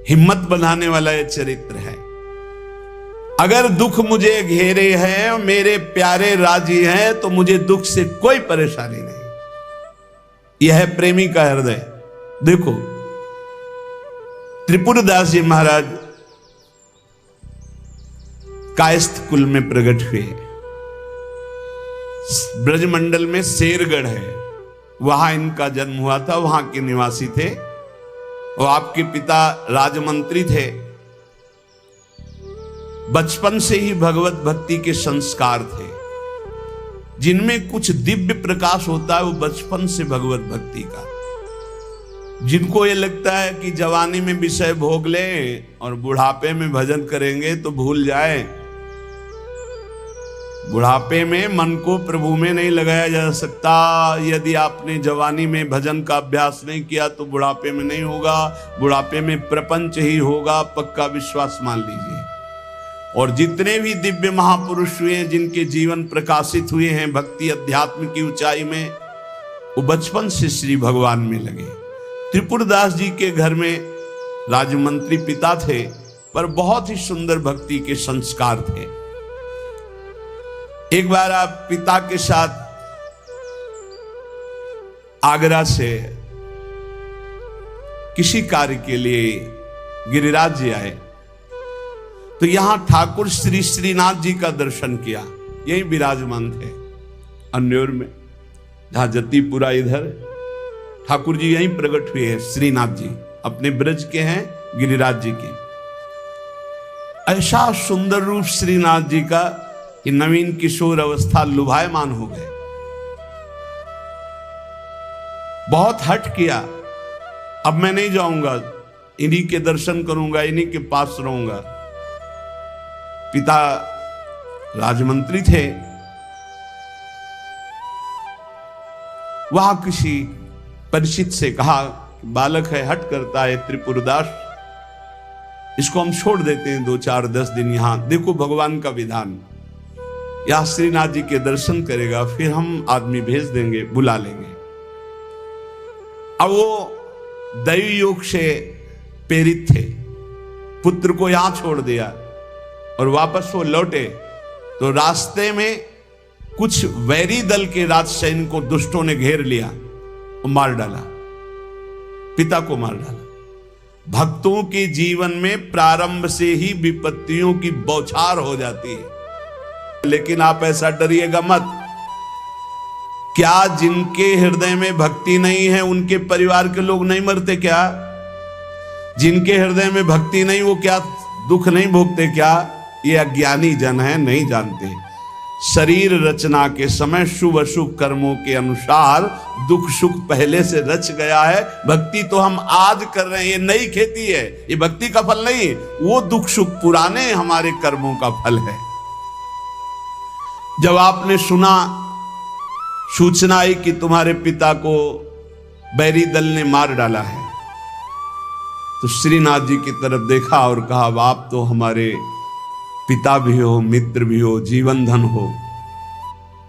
हिम्मत बनाने वाला यह चरित्र है। अगर दुख मुझे घेरे हैं, मेरे प्यारे राजी हैं, तो मुझे दुख से कोई परेशानी नहीं। यह है प्रेमी का हृदय। देखो त्रिपुरदास जी महाराज कायस्थ कुल में प्रकट हुए। ब्रजमंडल में शेरगढ़ है, वहां इनका जन्म हुआ था, वहां के निवासी थे। और आपके पिता राजमंत्री थे। बचपन से ही भगवत भक्ति के संस्कार थे। जिनमें कुछ दिव्य प्रकाश होता है वो बचपन से भगवत भक्ति का। जिनको ये लगता है कि जवानी में विषय भोग ले और बुढ़ापे में भजन करेंगे तो भूल जाए। बुढ़ापे में मन को प्रभु में नहीं लगाया जा सकता। यदि आपने जवानी में भजन का अभ्यास नहीं किया तो बुढ़ापे में नहीं होगा। बुढ़ापे में प्रपंच ही होगा, पक्का विश्वास मान लीजिए। और जितने भी दिव्य महापुरुष हुए हैं, जिनके जीवन प्रकाशित हुए हैं भक्ति अध्यात्म की ऊंचाई में, वो बचपन से श्री भगवान में लगे। त्रिपुरदास जी के घर में राजमंत्री पिता थे, पर बहुत ही सुंदर भक्ति के संस्कार थे। एक बार आप पिता के साथ आगरा से किसी कार्य के लिए गिरिराज जी आए, तो यहां ठाकुर श्री श्रीनाथ जी का दर्शन किया। यही विराजमान थे अन्योर में, जहां जतीपुरा इधर ठाकुर जी यहीं प्रकट हुए हैं। श्रीनाथ जी अपने ब्रज के हैं, गिरिराज जी के। ऐसा सुंदर रूप श्रीनाथ जी का कि नवीन किशोर अवस्था लुभायमान हो गए। बहुत हट किया, अब मैं नहीं जाऊंगा, इन्हीं के दर्शन करूंगा, इन्हीं के पास रहूंगा। पिता राजमंत्री थे। वहां किसी परिचित से कहा, बालक है, हट करता है त्रिपुरदास, इसको हम छोड़ देते हैं 2-4-10 दिन यहां। देखो भगवान का विधान, यहां श्रीनाथ जी के दर्शन करेगा, फिर हम आदमी भेज देंगे, बुला लेंगे। अब वो दैवी योग से प्रेरित थे, पुत्र को यहां छोड़ दिया और वापस वो लौटे तो रास्ते में कुछ वैरी दल के राज सैनिकों को दुष्टों ने घेर लिया और मार डाला, पिता को मार डाला। भक्तों के जीवन में प्रारंभ से ही विपत्तियों की बौछार हो जाती है, लेकिन आप ऐसा डरिएगा मत। क्या जिनके हृदय में भक्ति नहीं है उनके परिवार के लोग नहीं मरते क्या? जिनके हृदय में भक्ति नहीं वो क्या दुख नहीं भोगते क्या? ये अज्ञानी जन है, नहीं जानते। शरीर रचना के समय शुभ अशुभ कर्मों के अनुसार दुख सुख पहले से रच गया है। भक्ति तो हम आज कर रहे हैं, ये नई खेती है, ये भक्ति का फल नहीं। वो दुख सुख पुराने हमारे कर्मों का फल है। जब आपने सुना, सूचना आई कि तुम्हारे पिता को बैरी दल ने मार डाला है, तो श्रीनाथ जी की तरफ देखा और कहा, आप तो हमारे पिता भी हो, मित्र भी हो, जीवन धन हो।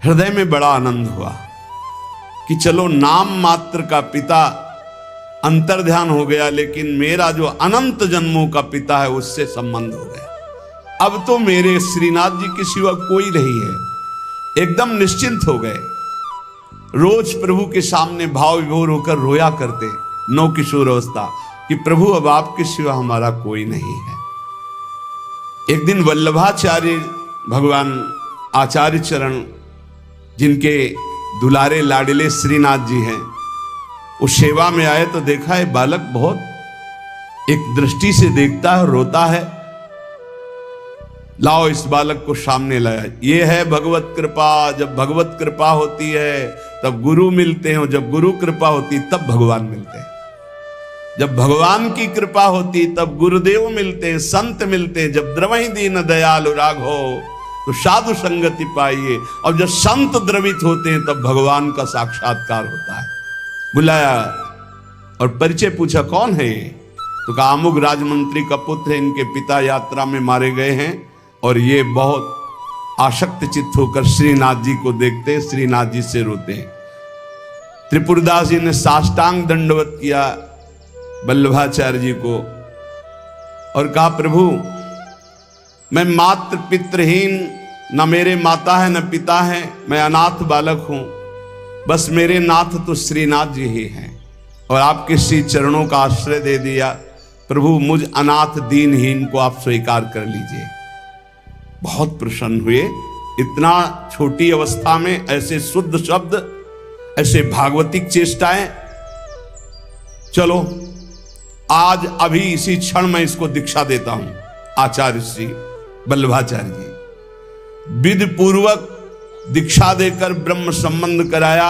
हृदय में बड़ा आनंद हुआ कि चलो नाम मात्र का पिता अंतर्ध्यान हो गया, लेकिन मेरा जो अनंत जन्मों का पिता है उससे संबंध हो गया। अब तो मेरे श्रीनाथ जी के सिवा कोई नहीं है। एकदम निश्चिंत हो गए। रोज प्रभु के सामने भाव विभोर होकर रोया करते, नौ किशोर अवस्था, कि प्रभु अब आपके सिवा हमारा कोई नहीं है। एक दिन वल्लभाचार्य भगवान आचार्य चरण, जिनके दुलारे लाडले श्रीनाथ जी हैं, वो सेवा में आए तो देखा है बालक बहुत एक दृष्टि से देखता है, रोता है। लाओ इस बालक को सामने लाया। ये है भगवत कृपा। जब भगवत कृपा होती है तब गुरु मिलते हैं, जब गुरु कृपा होती तब भगवान मिलते हैं। जब भगवान की कृपा होती तब गुरुदेव मिलते हैं, संत मिलते हैं। जब द्रवहि दीन दयालु राघो तो साधु संगति पाइए। और जब संत द्रवित होते हैं तब भगवान का साक्षात्कार होता है। बुलाया और परिचय पूछा, कौन है ये? तो कहा अमुक राजमंत्री का पुत्र है, इनके पिता यात्रा में मारे गए हैं और ये बहुत आसक्त चित्त होकर श्रीनाथ जी को देखते हैं, श्रीनाथ जी से रोते हैं। त्रिपुरदास जी ने साष्टांग दंडवत किया वल्लभाचार्य जी को और कहा प्रभु मैं मात्र पितृहीन, न मेरे माता है न पिता है, मैं अनाथ बालक हूं, बस मेरे नाथ तो श्रीनाथ जी ही हैं और आपके श्री चरणों का आश्रय दे दिया। प्रभु मुझ अनाथ दीनहीन को आप स्वीकार कर लीजिए। बहुत प्रसन्न हुए। इतना छोटी अवस्था में ऐसे शुद्ध शब्द, ऐसे भागवतिक चेष्टाएं। चलो आज अभी इसी क्षण मैं इसको दीक्षा देता हूं। आचार्य श्री वल्लभाचार्य जी विधि पूर्वक दीक्षा देकर ब्रह्म संबंध कराया।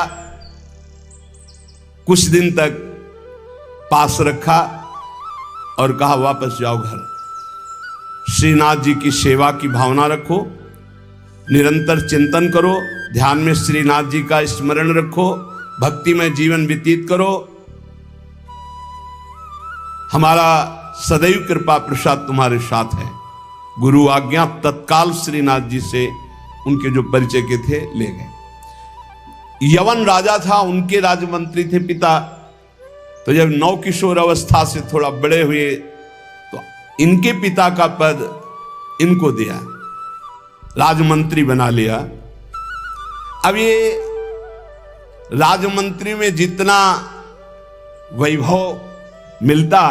कुछ दिन तक पास रखा और कहा वापस जाओ घर। श्रीनाथ जी की सेवा की भावना रखो, निरंतर चिंतन करो, ध्यान में श्रीनाथ जी का स्मरण रखो, भक्ति में जीवन व्यतीत करो। हमारा सदैव कृपा प्रसाद तुम्हारे साथ है। गुरु आज्ञा तत्काल श्रीनाथ जी से उनके जो परिचय के थे ले गए। यवन राजा था, उनके राजमंत्री थे पिता। तो जब नौ किशोर अवस्था से थोड़ा बड़े हुए तो इनके पिता का पद इनको दिया, राजमंत्री बना लिया। अब ये राजमंत्री में जितना वैभव मिलता,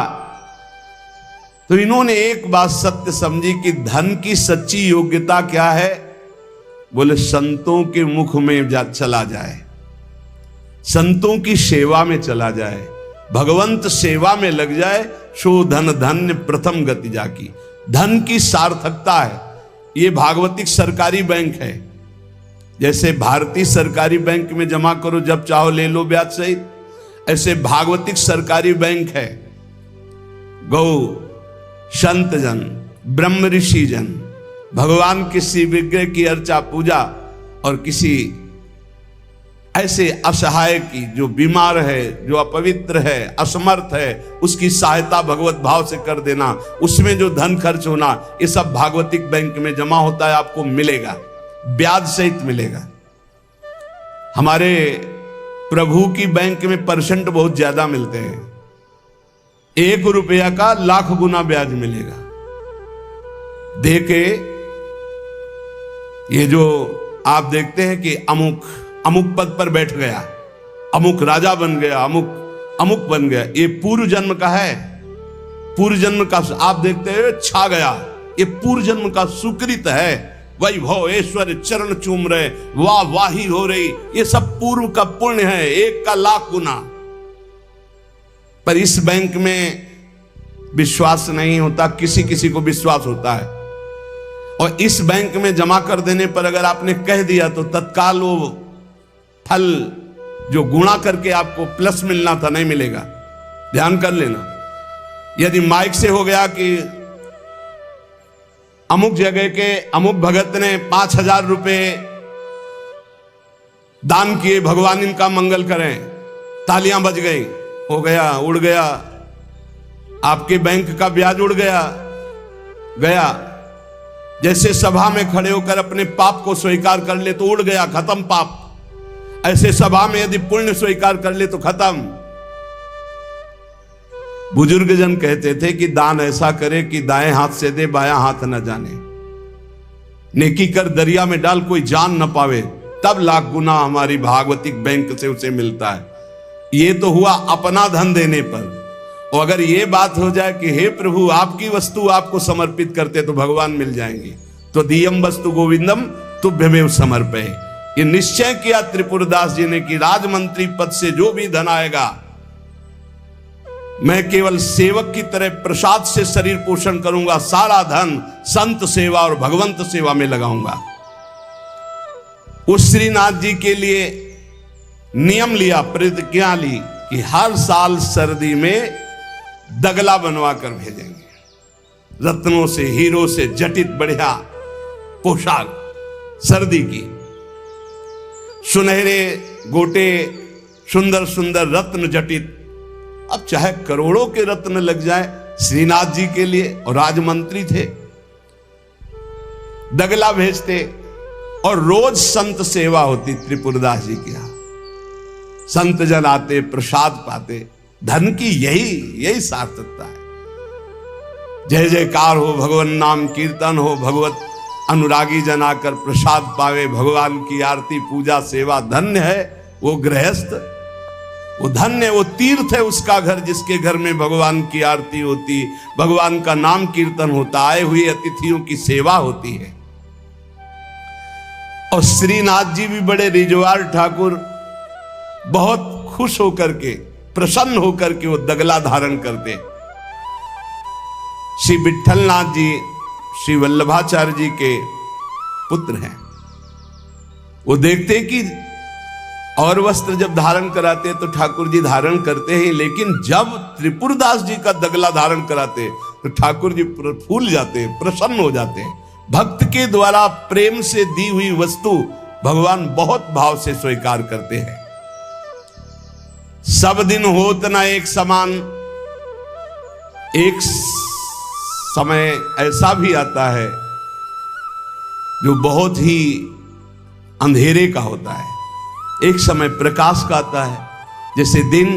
तो इन्होंने एक बात सत्य समझी कि धन की सच्ची योग्यता क्या है। बोले संतों के मुख में चला जाए, संतों की सेवा में चला जाए, भगवंत सेवा में लग जाए, सो धन धन्य प्रथम गति जाकी। धन की सार्थकता है। ये भागवतिक सरकारी बैंक है। जैसे भारतीय सरकारी बैंक में जमा करो, जब चाहो ले लो ब्याज सहित, ऐसे भागवतिक सरकारी बैंक है। गौ संत जन, ब्रह्म ऋषि जन, भगवान किसी विग्रह की अर्चा पूजा और किसी ऐसे असहाय की, जो बीमार है, जो अपवित्र है, असमर्थ है, उसकी सहायता भगवत भाव से कर देना, उसमें जो धन खर्च होना, ये सब भागवतिक बैंक में जमा होता है। आपको मिलेगा, ब्याज सहित मिलेगा। हमारे प्रभु की बैंक में परसेंट बहुत ज्यादा मिलते हैं। 1 रुपया का लाख गुना ब्याज मिलेगा। देखे ये जो आप देखते हैं कि अमुक पद पर बैठ गया, अमुक राजा बन गया, अमुक बन गया, ये पूर्व जन्म का है। पूर्व जन्म का आप देखते हैं छा गया, ये पूर्व जन्म का सुकृत है। वैभव ऐश्वर्य चरण चूम रहे, वाह वाही हो रही, ये सब पूर्व का पुण्य है, 1 का लाख गुना। पर इस बैंक में विश्वास नहीं होता, किसी किसी को विश्वास होता है। और इस बैंक में जमा कर देने पर अगर आपने कह दिया तो तत्काल वो फल जो गुणा करके आपको प्लस मिलना था नहीं मिलेगा। ध्यान कर लेना। यदि माइक से हो गया कि अमुक जगह के अमुक भगत ने 5000 रुपए दान किए, भगवान इनका मंगल करें, तालियां बज गई, हो गया, उड़ गया, आपके बैंक का ब्याज उड़ गया। जैसे सभा में खड़े होकर अपने पाप को स्वीकार कर ले तो उड़ गया, खत्म पाप। ऐसे सभा में यदि पुण्य स्वीकार कर ले तो खत्म। बुजुर्ग जन कहते थे कि दान ऐसा करे कि दाएं हाथ से दे, बायां हाथ न जाने। नेकी कर दरिया में डाल, कोई जान न पावे, तब लाख गुना हमारी भागवतिक बैंक से उसे मिलता है। ये तो हुआ अपना धन देने पर। और अगर ये बात हो जाए कि हे प्रभु आपकी वस्तु आपको समर्पित करते तो भगवान मिल जाएंगे, तो दियम वस्तु गोविंदम तुभ्यमेव समर्पये। ये निश्चय किया त्रिपुरदास जी ने कि राजमंत्री पद से जो भी धन आएगा, मैं केवल सेवक की तरह प्रसाद से शरीर पोषण करूंगा, सारा धन संत सेवा और भगवंत सेवा में लगाऊंगा। उस श्रीनाथ जी के लिए नियम लिया, प्रतिज्ञा ली कि हर साल सर्दी में दगला बनवा कर भेजेंगे, रत्नों से, हीरो से जटित बढ़िया पोशाक, सर्दी की, सुनहरे गोटे, सुंदर सुंदर रत्न जटित। अब चाहे करोड़ों के रत्न लग जाए श्रीनाथ जी के लिए, और राजमंत्री थे, दगला भेजते और रोज संत सेवा होती त्रिपुरदास जी की। यहां संत जन आते, प्रसाद पाते। धन की यही सार्थकता है। जय जयकार हो, भगवान नाम कीर्तन हो, भगवत अनुरागी जन आकर प्रसाद पावे, भगवान की आरती पूजा सेवा। धन्य है वो गृहस्थ, वो धन्य, वो तीर्थ है उसका घर जिसके घर में भगवान की आरती होती, भगवान का नाम कीर्तन होता, आए हुए अतिथियों की सेवा होती है। और श्रीनाथ जी भी बड़े रिजवार ठाकुर, बहुत खुश होकर के, प्रसन्न होकर के वो दगला धारण करते। श्री विठलनाथ जी श्री वल्लभाचार्य जी के पुत्र हैं। वो देखते कि और वस्त्र जब धारण कराते तो ठाकुर जी धारण करते हैं, लेकिन जब त्रिपुरदास जी का दगला धारण कराते तो ठाकुर जी फूल जाते हैं, प्रसन्न हो जाते हैं। भक्त के द्वारा प्रेम से दी हुई वस्तु भगवान बहुत भाव से स्वीकार करते हैं। सब दिन होत ना एक समान, एक समय ऐसा भी आता है जो बहुत ही अंधेरे का होता है, एक समय प्रकाश का आता है। जैसे दिन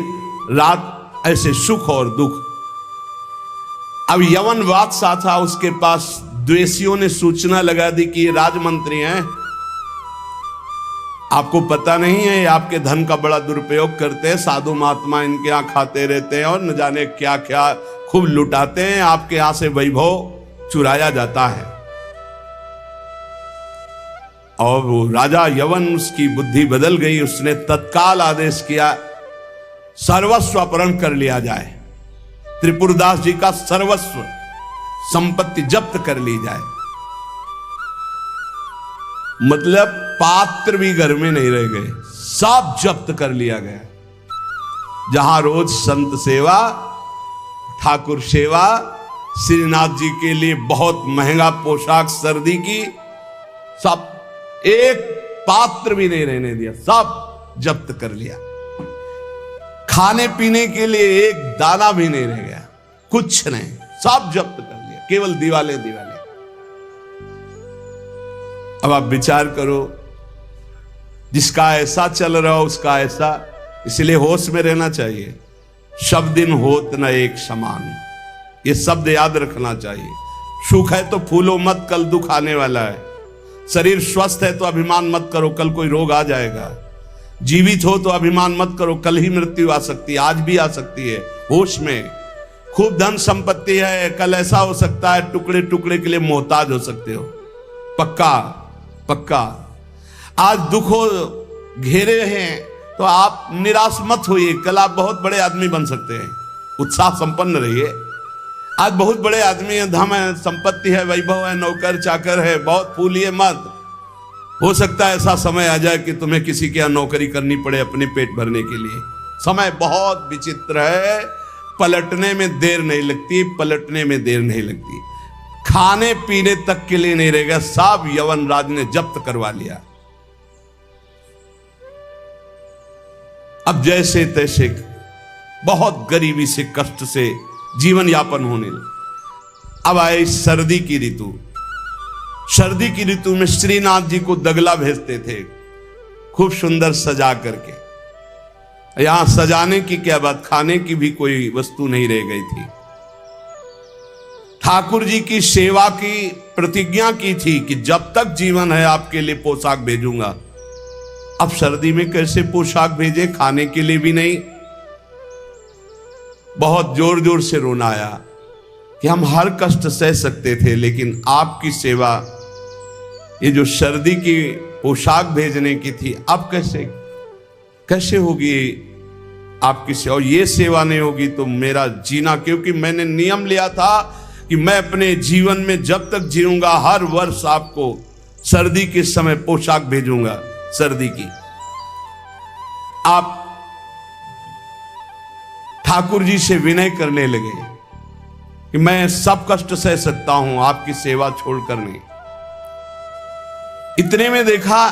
रात ऐसे सुख और दुख। अब यवन बादशाह था, उसके पास द्वेषियों ने सूचना लगा दी कि ये राजमंत्री हैं, आपको पता नहीं है, आपके धन का बड़ा दुरुपयोग करते हैं, साधु महात्मा इनके यहां खाते रहते हैं और न जाने क्या क्या खूब लुटाते हैं, आपके यहां से वैभव चुराया जाता है। और वो राजा यवन, उसकी बुद्धि बदल गई, उसने तत्काल आदेश किया सर्वस्व अपहरण कर लिया जाए, त्रिपुरदास जी का सर्वस्व संपत्ति जब्त कर ली जाए। मतलब पात्र भी घर में नहीं रह गए, सब जब्त कर लिया गया। जहां रोज संत सेवा, ठाकुर सेवा, श्रीनाथ जी के लिए बहुत महंगा पोशाक सर्दी की, सब, एक पात्र भी नहीं रहने दिया, सब जब्त कर लिया। खाने पीने के लिए एक दाना भी नहीं रह गया, कुछ नहीं, सब जब्त कर लिया, केवल दीवाले दीवाले। अब आप विचार करो, जिसका ऐसा चल रहा हो उसका ऐसा, इसलिए होश में रहना चाहिए। सब दिन होत न एक समान, ये शब्द याद रखना चाहिए। सुख है तो फूलो मत, कल दुख आने वाला है। शरीर स्वस्थ है तो अभिमान मत करो, कल कोई रोग आ जाएगा। जीवित हो तो अभिमान मत करो, कल ही मृत्यु आ सकती है, आज भी आ सकती है। होश में, खूब धन संपत्ति है, कल ऐसा हो सकता है टुकड़े टुकड़े के लिए मोहताज हो सकते हो। पक्का पक्का। आज दुखों घेरे हैं तो आप निराश मत होइए, कल आप बहुत बड़े आदमी बन सकते हैं। उत्साह संपन्न रहिए। आज बहुत बड़े आदमी है, धन है, संपत्ति है, वैभव है, नौकर चाकर है, बहुत फूलिए मत। हो सकता है ऐसा समय आ जाए कि तुम्हें किसी के यहाँ नौकरी करनी पड़े अपने पेट भरने के लिए। समय बहुत विचित्र है, पलटने में देर नहीं लगती, पलटने में देर नहीं लगती। खाने पीने तक के लिए नहीं रहेगा, सब यवन राज ने जब्त करवा लिया। अब जैसे तैसे बहुत गरीबी से, कष्ट से जीवन यापन होने लगा। अब आए सर्दी की ऋतु। सर्दी की ऋतु में श्रीनाथ जी को दगला भेजते थे, खूब सुंदर सजा करके। यहां सजाने की क्या बात, खाने की भी कोई वस्तु नहीं रह गई थी। ठाकुर जी की सेवा की प्रतिज्ञा की थी कि जब तक जीवन है आपके लिए पोशाक भेजूंगा। अब सर्दी में कैसे पोशाक भेजे, खाने के लिए भी नहीं। बहुत जोर जोर से रोना आया कि हम हर कष्ट सह सकते थे, लेकिन आपकी सेवा, ये जो सर्दी की पोशाक भेजने की थी, अब कैसे होगी आपकी सेवा। और ये सेवा नहीं होगी तो मेरा जीना, क्योंकि मैंने नियम लिया था कि मैं अपने जीवन में जब तक जीऊंगा हर वर्ष आपको सर्दी के समय पोशाक भेजूंगा सर्दी की। आप ठाकुर जी से विनय करने लगे कि मैं सब कष्ट सह सकता हूं, आपकी सेवा छोड़कर नहीं। इतने में देखा,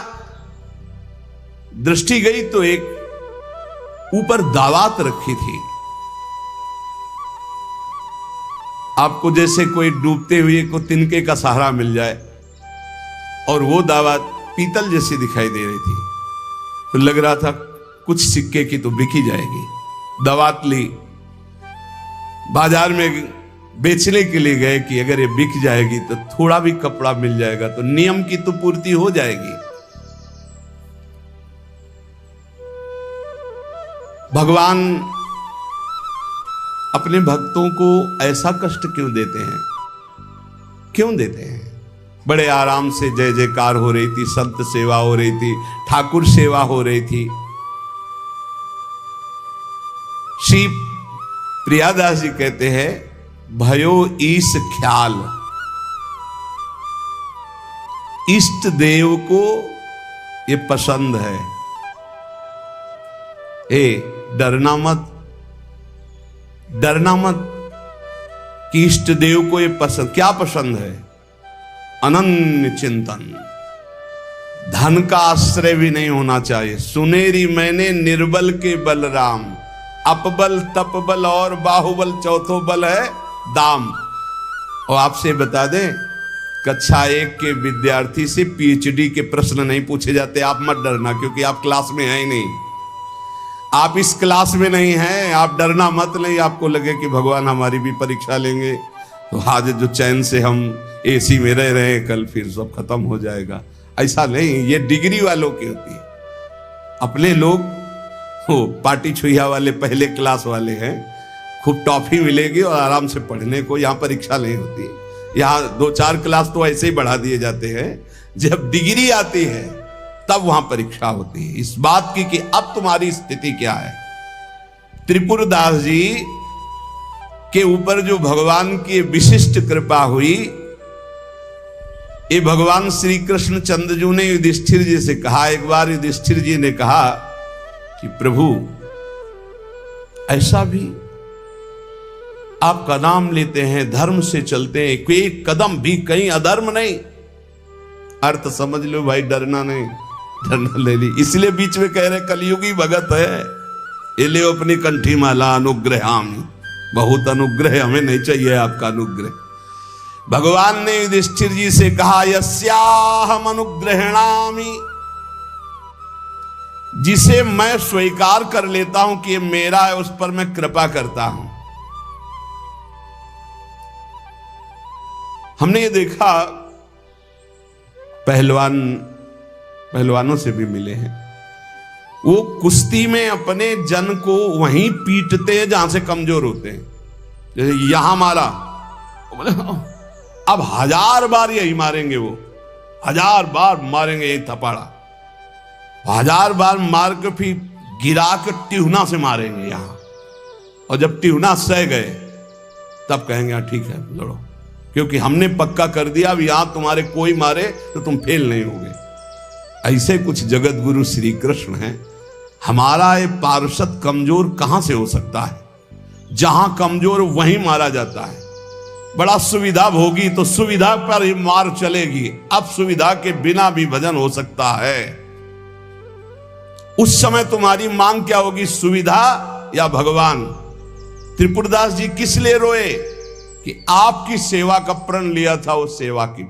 दृष्टि गई तो एक ऊपर दावात रखी थी। आपको जैसे कोई डूबते हुए को तिनके का सहारा मिल जाए, और वो दावत पीतल जैसी दिखाई दे रही थी। तो लग रहा था कुछ सिक्के की तो बिकी जाएगी। दावत ली, बाजार में बेचने के लिए गए कि अगर ये बिक जाएगी तो थोड़ा भी कपड़ा मिल जाएगा तो नियम की तो पूर्ति हो जाएगी। भगवान अपने भक्तों को ऐसा कष्ट क्यों देते हैं? क्यों देते हैं? बड़े आराम से जय जयकार हो रही थी, संत सेवा हो रही थी, ठाकुर सेवा हो रही थी। श्री प्रियादास जी कहते हैं, भयो ईश ख्याल, इष्ट देव को ये पसंद है। डरना मत, डरना मत कि इष्ट देव को ये पसंद, क्या पसंद है? अनन्य चिंतन, धन का आश्रय भी नहीं होना चाहिए। सुनेरी मैंने निर्बल के बलराम, अपबल तपबल और बाहुबल, चौथो बल है दाम। और आपसे बता दें, कक्षा 1 के विद्यार्थी से PhD के प्रश्न नहीं पूछे जाते। आप मत डरना, क्योंकि आप क्लास में हैं ही नहीं, आप इस क्लास में नहीं हैं। आप डरना मत। नहीं आपको लगे कि भगवान हमारी भी परीक्षा लेंगे तो आज जो चैन से हम AC में रह रहे हैं, कल फिर सब खत्म हो जाएगा, ऐसा नहीं। ये डिग्री वालों की होती है। अपने लोग वो पार्टी छुइया वाले पहले क्लास वाले हैं, खूब टॉफी मिलेगी और आराम से पढ़ने को। यहाँ परीक्षा नहीं होती, यहाँ 2-4 क्लास तो ऐसे ही बढ़ा दिए जाते हैं। जब डिग्री आती है तब वहां परीक्षा होती है इस बात की कि अब तुम्हारी स्थिति क्या है। त्रिपुरदास जी के ऊपर जो भगवान की विशिष्ट कृपा हुई, ये भगवान श्री कृष्ण चंद्रजू ने युधिष्ठिर जी से कहा। एक बार युधिष्ठिर जी ने कहा कि प्रभु, ऐसा भी आपका नाम लेते हैं, धर्म से चलते हैं, कोई कदम भी कहीं अधर्म नहीं। अर्थ समझ लो भाई, डरना नहीं, डरना ले ली। इसलिए बीच में कह रहे कलयुगी भगत है, ये ले अपनी कंठी माला अनुग्रहामि। बहुत अनुग्रह, हमें नहीं चाहिए आपका अनुग्रह। भगवान ने युधिष्ठिर जी से कहा, यस्याहम अनुग्रहणामि, जिसे मैं स्वीकार कर लेता हूं कि ये मेरा है, उस पर मैं कृपा करता हूं। हमने ये देखा, पहलवानों से भी मिले हैं, वो कुश्ती में अपने जन को वहीं पीटते हैं जहां से कमजोर होते हैं। जैसे यहां मारा, अब 1000 बार यही मारेंगे, वो 1000 बार मारेंगे यही थपाड़ा, 1000 बार मार के फिर गिरा के टिहुना से मारेंगे यहां। और जब टिहुना सह गए तब कहेंगे ठीक है लड़ो, क्योंकि हमने पक्का कर दिया अब यहां तुम्हारे कोई मारे तो तुम फेल नहीं होगे। ऐसे कुछ जगत गुरु श्री कृष्ण हैं। हमारा ये पार्षद कमजोर कहां से हो सकता है? जहां कमजोर वहीं मारा जाता है। बड़ा सुविधा भोगी तो सुविधा पर ही मार चलेगी, अब सुविधा के बिना भी भजन हो सकता है। उस समय तुम्हारी मांग क्या होगी, सुविधा या भगवान? त्रिपुरदास जी किस लिए रोए कि आपकी सेवा का प्रण लिया था, वो सेवा की